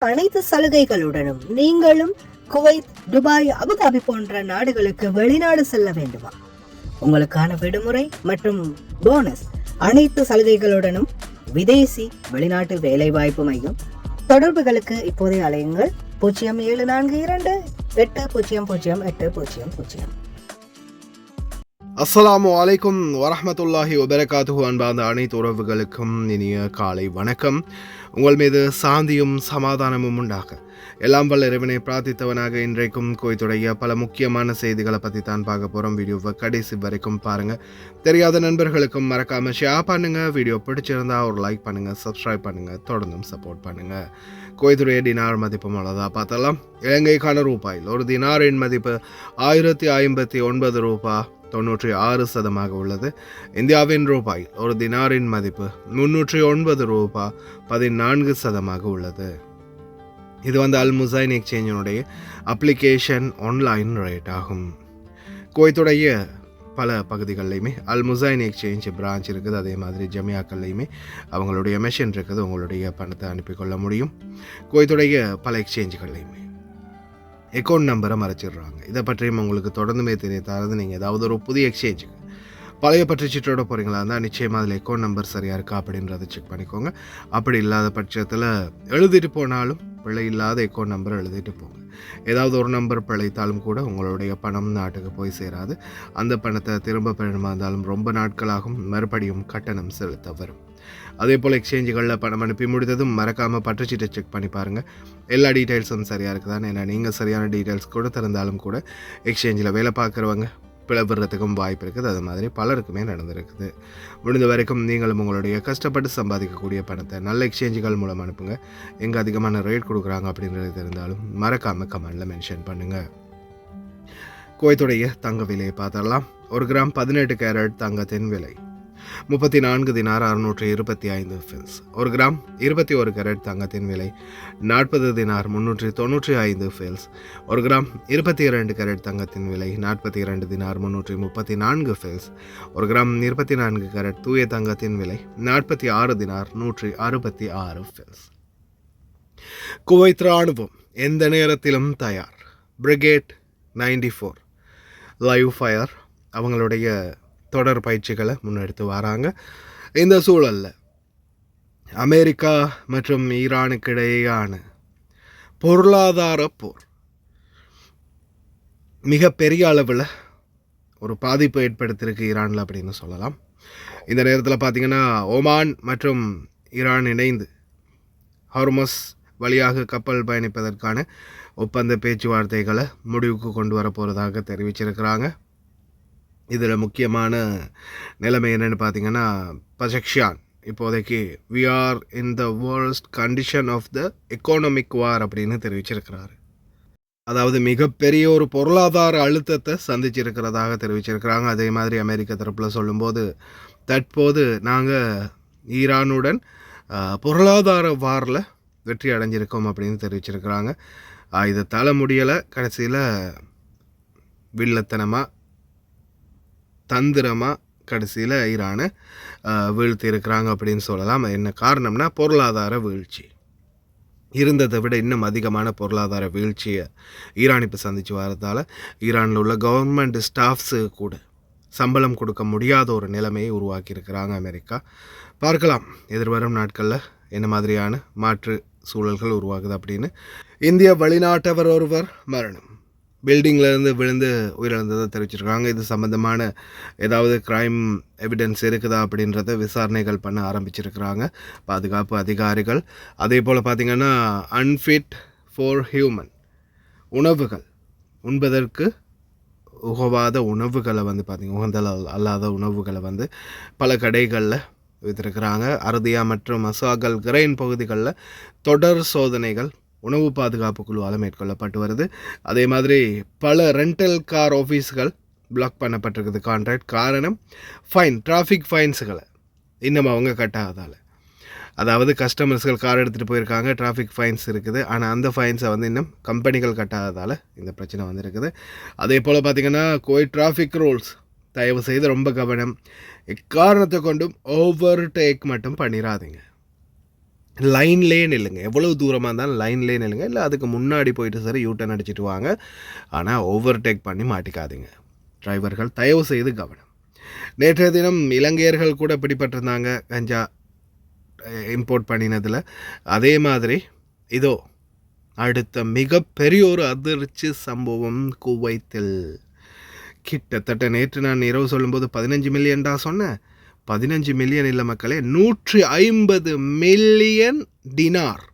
அனைத்து சலுகைகளுடனும் நீங்களும் Kuwait, Dubai, Abu Dhabi போன்ற நாடுகளுக்கு வெளிநாடு செல்ல வேண்டுமா? உங்களுக்கான விடுமுறை மற்றும் போனஸ் அனைத்து சலுகைகளுடனும் விதேசி வெளிநாட்டு வேலை வாய்ப்பு மையம். தொடர்புகளுக்கு இப்போதைய அலையுங்கள் 0742800800. அஸ்ஸலாமு அலைக்கும் வரஹ்மத்துல்லாஹி வபரகாத்துஹு. அன்பார்ந்த அனைத்து உறவுகளுக்கும் இனிய காலை வணக்கம். உங்கள் மீது சாந்தியும் சமாதானமும் உண்டாக எல்லாம் வல்ல இறைவனை பிரார்த்தித்தவனாக இன்றைக்கும் குவைத்துடைய பல முக்கியமான செய்திகளை பற்றி தான் பார்க்க போகிறோம். வீடியோவை கடைசி வரைக்கும் பாருங்கள். தெரியாத நண்பர்களுக்கும் மறக்காமல் ஷேர் பண்ணுங்கள். வீடியோ பிடிச்சிருந்தா ஒரு லைக் பண்ணுங்கள், சப்ஸ்கிரைப் பண்ணுங்கள், தொடர்ந்தும் சப்போர்ட் பண்ணுங்கள். குவைத்துடைய டினார் மதிப்பு அவ்வளோதான் பார்த்தலாம். இலங்கைக்கான ரூபாயில் ஒரு தினாரின் மதிப்பு 1059 ரூபாய் 96 உள்ளது. இந்தியாவின் ரூபாய் ஒரு தினாரின் மதிப்பு 309 ரூபாய் 14 உள்ளது. இது அல் முசைன் எக்ஸ்சேஞ்சினுடைய அப்ளிகேஷன் ஆன்லைன் ரேட் ஆகும். குவைத்துடைய பல பகுதிகளிலையுமே அல் முசைன் எக்ஸ்சேஞ்ச் பிரான்ச் இருக்குது. அதே மாதிரி ஜமியாக்கள்லையுமே அவங்களுடைய மெஷின் இருக்குது. உங்களுடைய பணத்தை அனுப்பிக்கொள்ள முடியும். குவைத்துடைய பல எக்ஸ்சேஞ்சுகள்லையுமே அக்கௌண்ட் நம்பரை மறைச்சிடுறாங்க. இதை பற்றியும் உங்களுக்கு தொடர்ந்துமே தெரியத்தாரது. நீங்கள் ஏதாவது ஒரு புதிய எக்ஸ்சேஞ்சுக்கு பழைய பற்றி சீட்டோட போகிறீங்களா இருந்தால் நிச்சயமாக அதில் அக்கௌண்ட் நம்பர் சரியாக இருக்கா அப்படின்றத செக் பண்ணிக்கோங்க. அப்படி இல்லாத பட்சத்தில் எழுதிட்டு போனாலும் பிழை இல்லாத அக்கௌண்ட் நம்பர் எழுதிட்டு போங்க. ஏதாவது ஒரு நம்பர் பிழைத்தாலும் கூட உங்களுடைய பணம் நாட்டுக்கு போய் சேராது. அந்த பணத்தை திரும்ப பெறணுமா இருந்தாலும் ரொம்ப நாட்களாகும். மறுபடியும் கட்டணம் செலுத்த வரும். அதே போல் எக்ஸ்சேஞ்சுகளில் பணம் அனுப்பி முடித்ததும் மறக்காமல் பற்றுச்சீட்டை செக் பண்ணி பாருங்கள். எல்லா டீட்டெயில்ஸும் சரியாக இருக்குதான்னு. ஏன்னா நீங்கள் சரியான டீட்டெயில்ஸ் கொடுத்திருந்தாலும் கூட எக்ஸ்சேஞ்சில் வேலை பார்க்குறவங்க பிளவுறதுக்கும் வாய்ப்பு இருக்குது. அது மாதிரி பலருக்குமே நடந்திருக்குது. முடிந்த வரைக்கும் நீங்களும் உங்களுடைய கஷ்டப்பட்டு சம்பாதிக்கக்கூடிய பணத்தை நல்ல எக்ஸ்சேஞ்சுகள் மூலம் அனுப்புங்க. எங்கே அதிகமான ரேட் கொடுக்குறாங்க அப்படின்றது தெரிந்தாலும் மறக்காமல் கமெண்டில் மென்ஷன் பண்ணுங்கள். குவைத்துடைய தங்க விலையை பார்த்தரலாம். 1 கிராம் 18 கேரட் தங்கத்தின் விலை 34 தினார் 625 ஃபில்ஸ். 1 கிராம் 21 கேரட் தங்கத்தின் விலை 40 தினார் 395 ஃபில்ஸ். 1 கிராம் 22 கேரட் தங்கத்தின் விலை 42 தினார் 334 ஃபில்ஸ். 1 கிராம் 24 கேரட் தூய தங்கத்தின் விலை 46 தினார் 166 ஃபில்ஸ். குவைத் ராணுவம் எந்த நேரத்திலும் தயார். பிரிகேட் 94 லைவ் ஃபயர் அவங்களுடைய தொடர் பயிற்சிகளை முன்னெடுத்து வராங்க. இந்த சூழலில் அமெரிக்கா மற்றும் ஈரானுக்கு இடையேயான பொருளாதார போர் மிக பெரிய அளவில் ஒரு பாதிப்பு ஏற்படுத்தியிருக்கு ஈரானில் அப்படின்னு சொல்லலாம். இந்த நேரத்தில் பார்த்திங்கன்னா ஒமான் மற்றும் ஈரான் இணைந்து ஹார்மஸ் வழியாக கப்பல் பயணிப்பதற்கான ஒப்பந்த பேச்சுவார்த்தைகளை முடிவுக்கு கொண்டு வர போகிறதாக தெரிவிச்சிருக்கிறாங்க. இதில் முக்கியமான நிலைமை என்னென்னு பார்த்தீங்கன்னா பஜக்ஷான் இப்போதைக்கு we are in the worst condition of the economic war அப்படின்னு தெரிவிச்சிருக்கிறாரு. அதாவது மிகப்பெரிய ஒரு பொருளாதார அழுத்தத்தை சந்திச்சிருக்கிறதாக தெரிவிச்சிருக்கிறாங்க. அதே மாதிரி அமெரிக்க தரப்பில் சொல்லும்போது தற்போது நாங்கள் ஈரானுடன் பொருளாதார வாரில் வெற்றி அடைஞ்சிருக்கோம் அப்படின்னு தெரிவிச்சிருக்கிறாங்க. இதை தர முடியலை. கடைசியில் வில்லத்தனமாக தந்திரமாக கடைசியில் ஈரானை வீழ்த்தி இருக்கிறாங்க அப்படின்னு சொல்லலாம். என்ன காரணம்னா பொருளாதார வீழ்ச்சி. இருந்ததை விட இன்னும் அதிகமான பொருளாதார வீழ்ச்சியை ஈரான் இப்போ சந்தித்து வரதால் ஈரானில் உள்ள கவர்மெண்ட் ஸ்டாஃப்ஸு கூட சம்பளம் கொடுக்க முடியாத ஒரு நிலைமையை உருவாக்கியிருக்கிறாங்க அமெரிக்கா. பார்க்கலாம் எதிர்வரும் நாட்களில் என்ன மாதிரியான மாற்று சூழல்கள் உருவாகுது அப்படின்னு. இந்திய வெளிநாட்டவர் ஒருவர் மரணம். பில்டிங்லேருந்து விழுந்து உயிரிழந்ததை தெரிவிச்சிருக்காங்க. இது சம்மந்தமான ஏதாவது க்ரைம் எவிடன்ஸ் இருக்குதா அப்படின்றத விசாரணைகள் பண்ண ஆரம்பிச்சிருக்கிறாங்க பாதுகாப்பு அதிகாரிகள். அதே போல் பார்த்திங்கன்னா அன்ஃபிட் ஃபார் ஹியூமன் உணவுகள் உண்பதற்கு உகவாத உணவுகளை பார்த்திங்க உகந்த அல்லாத உணவுகளை பல கடைகளில் வைத்திருக்கிறாங்க. அறுதியா மற்றும் மசாகல் கிரைன் பகுதிகளில் தொடர் சோதனைகள் உணவு பாதுகாப்பு குழுவால் மேற்கொள்ளப்பட்டு வருது. அதே மாதிரி பல ரெண்டல் கார் ஆஃபீஸ்கள் பிளாக் பண்ணப்பட்டிருக்குது கான்ட்ராக்ட். காரணம் ஃபைன், டிராஃபிக் ஃபைன்ஸுகளை இன்னும் அவங்க கட்டாததால். அதாவது கஸ்டமர்ஸ்கள் கார் எடுத்துகிட்டு போயிருக்காங்க, டிராஃபிக் ஃபைன்ஸ் இருக்குது, ஆனால் அந்த ஃபைன்ஸை இன்னும் கம்பெனிகள் கட்டாததால் இந்த பிரச்சனை இருக்குது. அதே போல் பார்த்திங்கன்னா டிராஃபிக் ரூல்ஸ் தயவு செய்து ரொம்ப கவனம். எக்காரணத்தை கொண்டும் ஓவர் டேக் மட்டும் பண்ணிடாதீங்க. லைன்லேயே நில்லுங்க. எவ்வளவு தூரமாக இருந்தாலும் லைன்லேயே நில்லுங்க. இல்லை அதுக்கு முன்னாடி போயிட்டு சரி யூட்டன் அடிச்சிட்டு வாங்க. ஆனால் ஓவர்டேக் பண்ணி மாட்டிக்காதீங்க. டிரைவர்கள் தயவு செய்து கவனம். நேற்றைய தினம் இலங்கையர்கள் கூட பிடிபட்டிருந்தாங்க கஞ்சா இம்போர்ட் பண்ணினதில். அதே மாதிரி இதோ அடுத்த மிகப்பெரிய ஒரு அதிர்ச்சி சம்பவம் குவைத்தில். கிட்டத்தட்ட நேற்று நான் இரவு சொல்லும்போது 15 மில்லியன்டா சொன்னேன். 15 மில்லியன் இல்லை மக்களே, 150 மில்லியன் டினார்.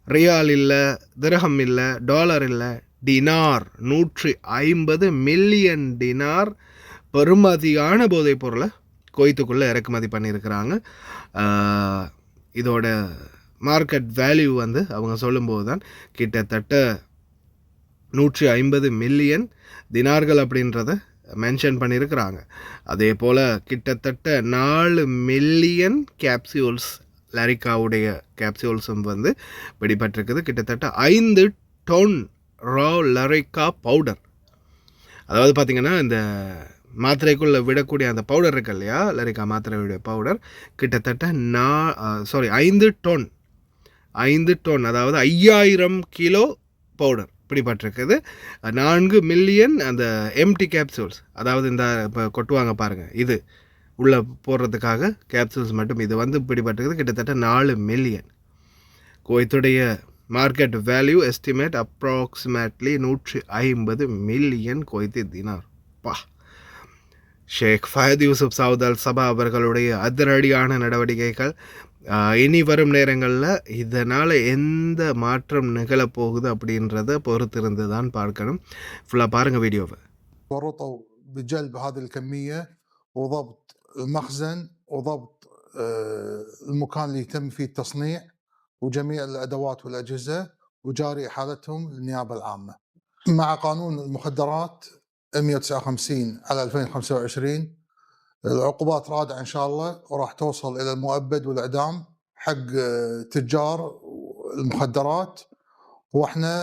ரியால் இல்லை, திரகம் இல்லை, டாலர் இல்லை, டினார். 150 மில்லியன் டினார் பெறுமதியான போதைப் பொருளை குவைத்துக்குள்ளே இறக்குமதி பண்ணியிருக்கிறாங்க. இதோட மார்க்கெட் வேல்யூ வந்து அவங்க சொல்லும்போது தான் கிட்டத்தட்ட 150 மில்லியன் தினார்கள் அப்படின்றத மென்ஷன் பண்ணியிருக்கிறாங்க. அதே போல் கிட்டத்தட்ட 4 மில்லியன் கேப்சியூல்ஸ், லரிக்காவுடைய கேப்சியூல்ஸும் வந்து பிடிபட்டிருக்குது. கிட்டத்தட்ட 5 டொன் ரா லரிக்கா பவுடர். அதாவது பார்த்திங்கன்னா இந்த மாத்திரைக்குள்ளே விடக்கூடிய அந்த பவுடர் இருக்கு இல்லையா, லரிக்கா மாத்திரையுடைய பவுடர், கிட்டத்தட்ட 5 டொன், அதாவது 5000 கிலோ பவுடர் பிடிபட்டிருக்குது. 4 மில்லியன் அந்த எம்டி கேப்சூல்ஸ், அதாவது இந்த இப்போ கொட்டுவாங்க பாருங்கள், இது உள்ளே போடுறதுக்காக கேப்சூல்ஸ் மட்டும் இது வந்து பிடிபட்டிருக்குது. கிட்டத்தட்ட 4 மில்லியன். குவைத்துடைய market value estimate approximately 150 million Kuwaiti dinar. பா, ஷேக் ஃபயத் யூசுப் சவுத் அல் சபா அவர்களுடைய அதிரடியான நடவடிக்கைகள் இனி வரும் நேரங்களில் இதனால் எந்த மாற்றம் நிகழப்போகுது அப்படின்றத பொறுத்திருந்து தான் பார்க்கணும். ஃபுல்லாக பாருங்கள் வீடியோவை. ورطوا بجلب هذه الكمية وضبط المخزن وضبط المكان اللي يتم فيه التصنيع وجميع الأدوات والأجهزة، وجاري إحالتهم للنيابة العامة مع قانون المخدرات 159 على 2025. العقوبات رادعة إن شاء الله، وراح توصل إلى المؤبد والإعدام حق تجار المخدرات، وإحنا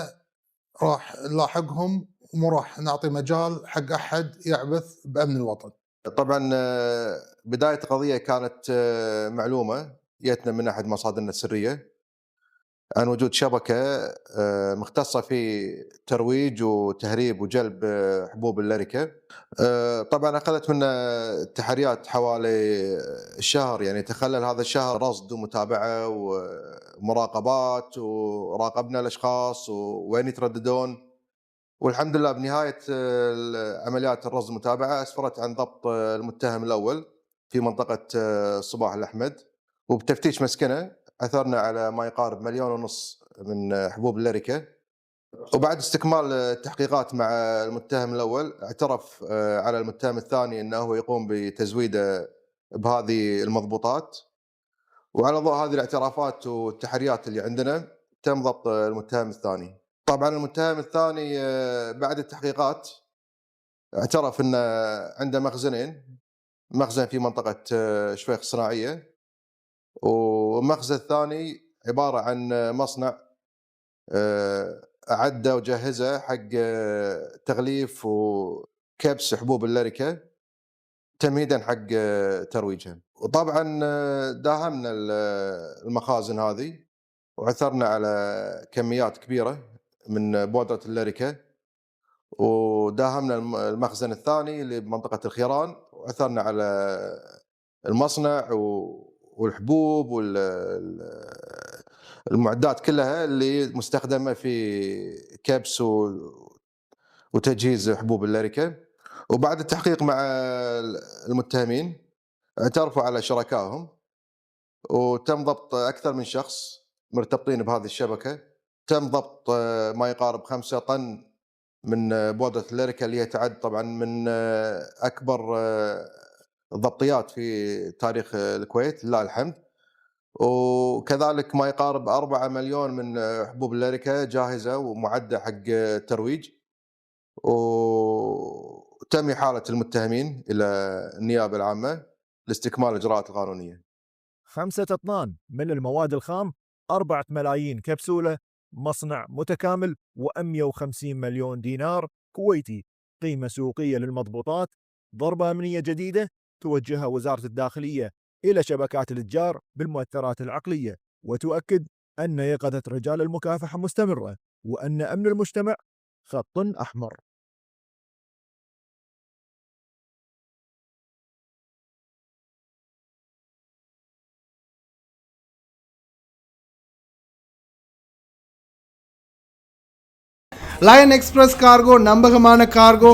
راح نلاحقهم ومو راح نعطي مجال حق أحد يعبث بأمن الوطن. طبعا بداية القضية كانت معلومة جتنا من أحد مصادرنا السرية عن وجود شبكة مختصة في ترويج وتهريب وجلب حبوب اللاريكا. طبعا أخذت منا التحريات حوالي الشهر، يعني تخلل هذا الشهر رصد ومتابعة ومراقبات، وراقبنا الأشخاص وين يترددون، والحمد لله بنهاية عمليات الرصد المتابعة أسفرت عن ضبط المتهم الأول في منطقة الصباح الأحمد، وبتفتيش مسكنه عثرنا على ما يقارب 1.5 مليون من حبوب اللاريكا. وبعد استكمال التحقيقات مع المتهم الأول اعترف على المتهم الثاني أنه يقوم بتزويده بهذه المضبوطات، وعلى ضوء هذه الاعترافات والتحريات اللي عندنا تم ضبط المتهم الثاني. طبعا المتهم الثاني بعد التحقيقات اعترف أن عنده مخزنين، مخزن في منطقة شفيخ الصناعية، ومخزن الثاني عبارة عن مصنع أعده وجهزه حق تغليف وكبس حبوب اللاريكا تمهيدا حق ترويجها. وطبعا داهمنا المخازن هذه وعثرنا على كميات كبيرة من بودرة اللاريكا، وداهمنا المخزن الثاني اللي بمنطقة الخيران وعثرنا على المصنع والحبوب والمعدات كلها اللي مستخدمة في كبس وتجهيز حبوب اللاريكا. وبعد التحقيق مع المتهمين اعترفوا على شركائهم، وتم ضبط أكثر من شخص مرتبطين بهذه الشبكة. تم ضبط ما يقارب 5 طن من بودرة اللاريكا اللي هي تعد طبعا من أكبر الضبطيات في تاريخ الكويت لله الحمد. وكذلك ما يقارب 4 مليون من حبوب اللاريكا جاهزة ومعدة حق الترويج، وتم إحالة المتهمين إلى النيابة العامة لاستكمال الإجراءات القانونية. 5 أطنان من المواد الخام، 4 ملايين كبسولة، مصنع متكامل، و150 مليون دينار كويتي قيمة سوقية للمضبوطات. ضربة أمنية جديدة توجهها وزارة الداخلية إلى شبكات التجار بالمؤثرات العقلية وتؤكد أن يقظة رجال المكافحة مستمرة، وأن أمن المجتمع خط أحمر. லயன் எக்ஸ்பிரஸ் கார்கோ நம்பகமான கார்கோ.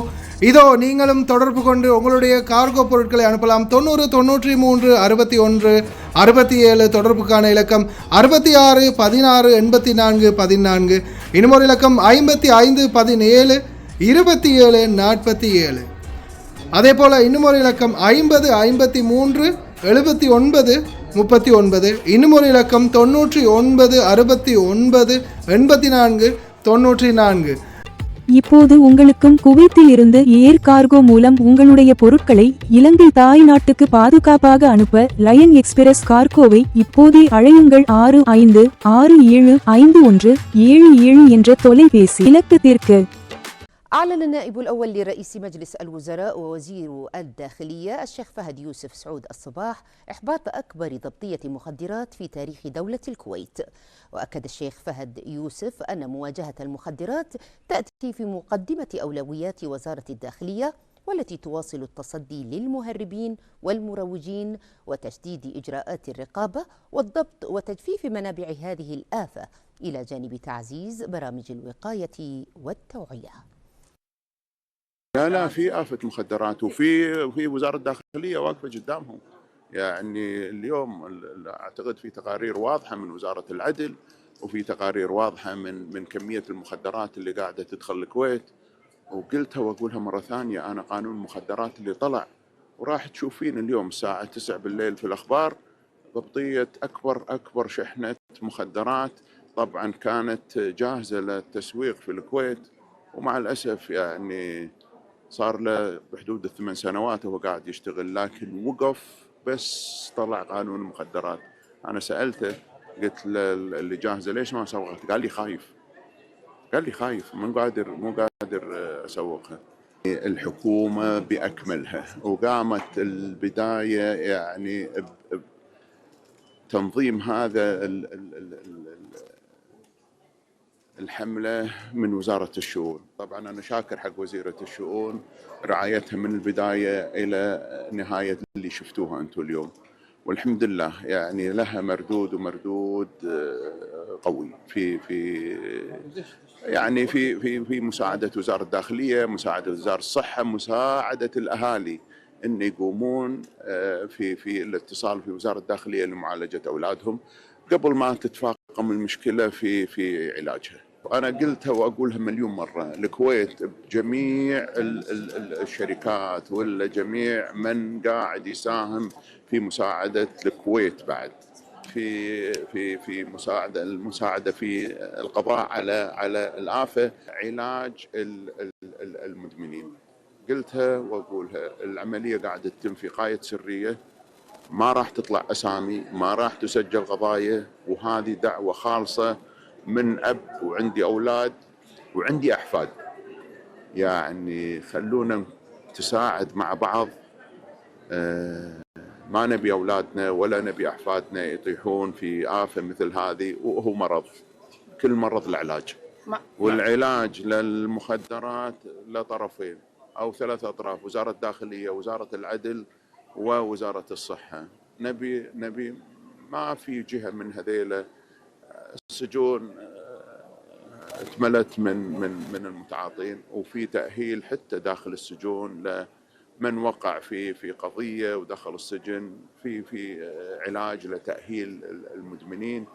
இதோ நீங்களும் தொடர்பு கொண்டு உங்களுடைய கார்கோ பொருட்களை அனுப்பலாம். 90 93 61 67 தொடர்புக்கான இலக்கம் 66 16 84 14. இன்னும் ஒரு இலக்கம் 55 17 27 47. அதே போல் இன்னும் ஒரு இலக்கம் 50 53 79 39. இன்னும் ஒரு இலக்கம் 99 69 84 94. இப்போது உங்களுக்கும் குவைத்தில் இருந்து ஏர் கார்கோ மூலம் உங்களுடைய பொருட்களை இலங்கை தாய் நாட்டுக்கு பாதுகாப்பாக அனுப்ப லயன் எக்ஸ்பிரஸ் கார்கோவை இப்போதே அழையுங்கள். 65675177 என்ற தொலைபேசி இலக்கத்திற்கு. أعلن النائب الأول لرئيس مجلس الوزراء ووزير الداخلية الشيخ فهد يوسف سعود الصباح إحباط أكبر ضبطية مخدرات في تاريخ دولة الكويت. وأكد الشيخ فهد يوسف أن مواجهة المخدرات تأتي في مقدمة أولويات وزارة الداخلية، والتي تواصل التصدي للمهربين والمروجين وتشديد إجراءات الرقابة والضبط وتجفيف منابع هذه الآفة، إلى جانب تعزيز برامج الوقاية والتوعية. لا في آفة مخدرات، وفي وزارة الداخلية واقفة قدامهم. يعني اليوم أعتقد في تقارير واضحة من وزارة العدل، وفي تقارير واضحة من كمية المخدرات اللي قاعدة تدخل الكويت. وقلتها وأقولها مرة ثانية، أنا قانون المخدرات اللي طلع وراح تشوفين اليوم الساعة 9 بالليل في الأخبار ضبطية أكبر شحنة مخدرات طبعا كانت جاهزة للتسويق في الكويت. ومع الأسف يعني صار له بحدود 8 سنوات وهو قاعد يشتغل، لكن وقف بس طلع قانون المخدرات. أنا سألته قلت له اللي جاهزة ليش ما سوقت؟ قال لي خايف مو قادر أسوقها. الحكومة بأكملها وقامت البداية يعني تنظيم هذا الحملة من وزارة الشؤون. طبعا أنا شاكر حق وزيرة الشؤون رعايتها من البداية إلى نهاية اللي شفتوها أنتم اليوم، والحمد لله يعني لها مردود قوي في مساعدة وزارة الداخلية، مساعدة وزارة الصحة، مساعدة الأهالي أن يقومون في الاتصال في وزارة الداخلية لمعالجة أولادهم قبل ما تتفاقم المشكلة في علاجها. وأنا قلتها وأقولها مليون مرة، الكويت بجميع الشركات ولا جميع من قاعد يساهم في مساعدة الكويت بعد في المساعدة في القضاء على الآفة، علاج المدمنين. قلتها وأقولها، العملية قاعدة تتم في قاية سرية، ما راح تطلع أسامي، ما راح تسجل قضايا، وهذه دعوة خالصة من أب وعندي أولاد وعندي أحفاد. يعني خلونا تساعد مع بعض، ما نبي أولادنا ولا نبي أحفادنا يطيحون في آفة مثل هذه. وهو مرض، كل مرض العلاج، والعلاج للمخدرات لطرفين أو 3 أطراف، وزارة الداخلية، وزارة العدل، ووزارة الصحة. نبي ما في جهة من هذيلا. السجون اتملت من المتعاطين، وفي تأهيل حتى داخل السجون لمن وقع في قضية ودخل السجن، في علاج لتأهيل المدمنين.